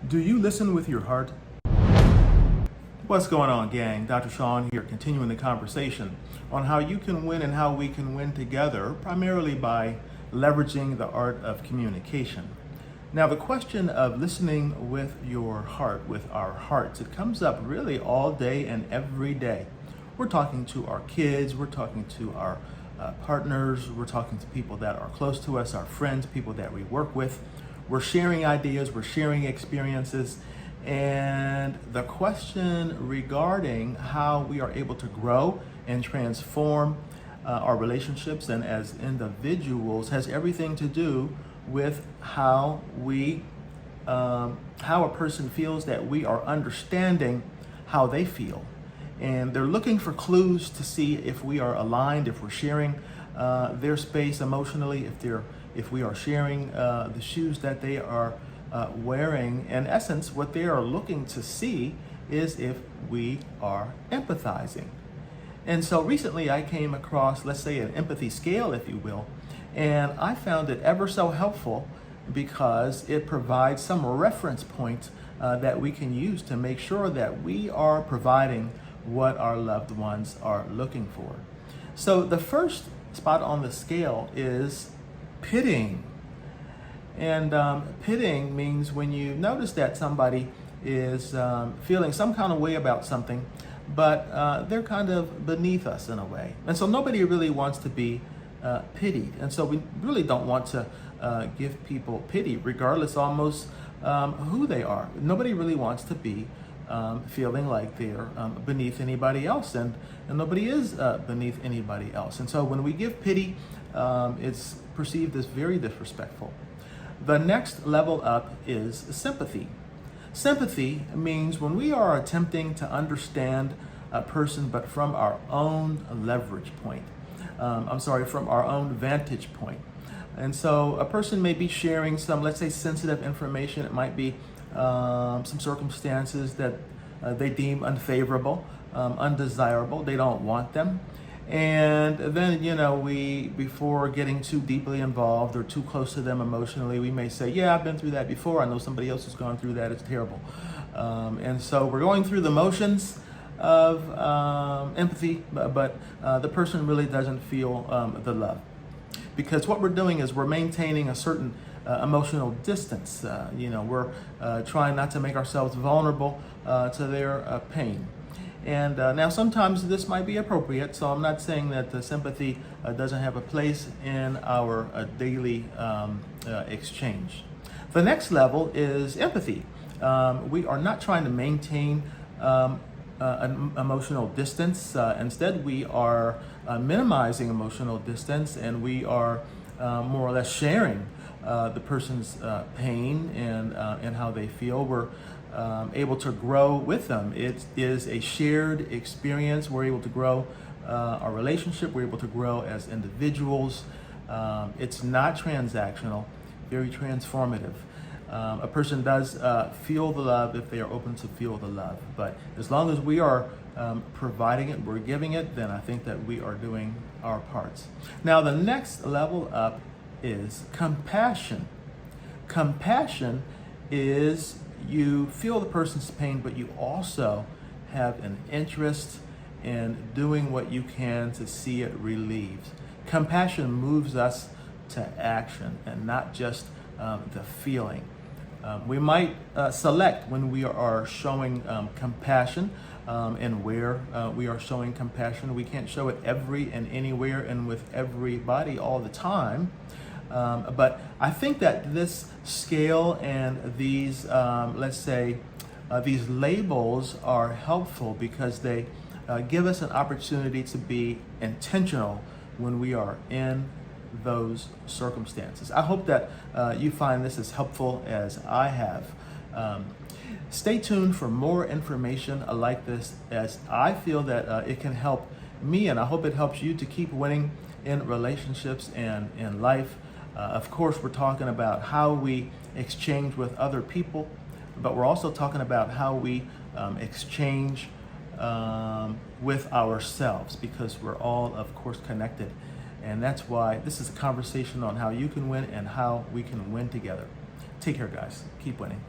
Do you listen with your heart? What's going on, gang? Dr. Sean here, continuing the conversation on how you can win and how we can win together, primarily by leveraging the art of communication. Now, the question of listening with your heart, with our hearts, it comes up really all day and every day. We're talking to our kids, we're talking to our partners, we're talking to people that are close to us, our friends, people that we work with. We're sharing ideas, we're sharing experiences, and the question regarding how we are able to grow and transform our relationships and as individuals has everything to do with how a person feels that we are understanding how they feel. And they're looking for clues to see if we are aligned, if we're sharing their space emotionally, if we are sharing the shoes that they are wearing. In essence, what they are looking to see is if we are empathizing. And so recently I came across, let's say, an empathy scale, if you will, and I found it ever so helpful because it provides some reference points that we can use to make sure that we are providing what our loved ones are looking for. So the first spot on the scale is pitying. And pitying means when you notice that somebody is feeling some kind of way about something, but they're kind of beneath us in a way. And so nobody really wants to be pitied. And so we really don't want to give people pity, regardless almost who they are. Nobody really wants to be feeling like they're beneath anybody else, and nobody is beneath anybody else. And so when we give pity, it's perceived as very disrespectful. The next level up is sympathy. Sympathy means when we are attempting to understand a person, but from our own leverage point. From our own vantage point. And so a person may be sharing some, let's say, sensitive information. It might be some circumstances that they deem unfavorable, undesirable. They don't want them. And then, before getting too deeply involved or too close to them emotionally, we may say, yeah, I've been through that before. I know somebody else has gone through that. It's terrible. And so we're going through the motions of empathy, but the person really doesn't feel the love. Because what we're doing is we're maintaining a certain emotional distance. We're trying not to make ourselves vulnerable to their pain. And now sometimes this might be appropriate, so I'm not saying that the sympathy doesn't have a place in our daily exchange. The next level is empathy. We are not trying to maintain an emotional distance. Instead, we are minimizing emotional distance, and we are more or less sharing the person's pain and how they feel. We're able to grow with them. It is a shared experience. We're able to grow our relationship. We're able to grow as individuals. It's not transactional, very transformative. A person does feel the love if they are open to feel the love. But as long as we are providing it, we're giving it, then I think that we are doing our parts. Now, the next level up is compassion. Compassion is you feel the person's pain, but you also have an interest in doing what you can to see it relieved. Compassion moves us to action and not just the feeling. We might select when we are showing compassion and where we are showing compassion. We can't show it every and anywhere and with everybody all the time. But I think that this scale and these, these labels are helpful because they give us an opportunity to be intentional when we are in those circumstances. I hope that you find this as helpful as I have. Stay tuned for more information like this, as I feel that it can help me, and I hope it helps you to keep winning in relationships and in life. Of course, we're talking about how we exchange with other people, but we're also talking about how we exchange with ourselves, because we're all, of course, connected. And that's why this is a conversation on how you can win and how we can win together. Take care, guys. Keep winning.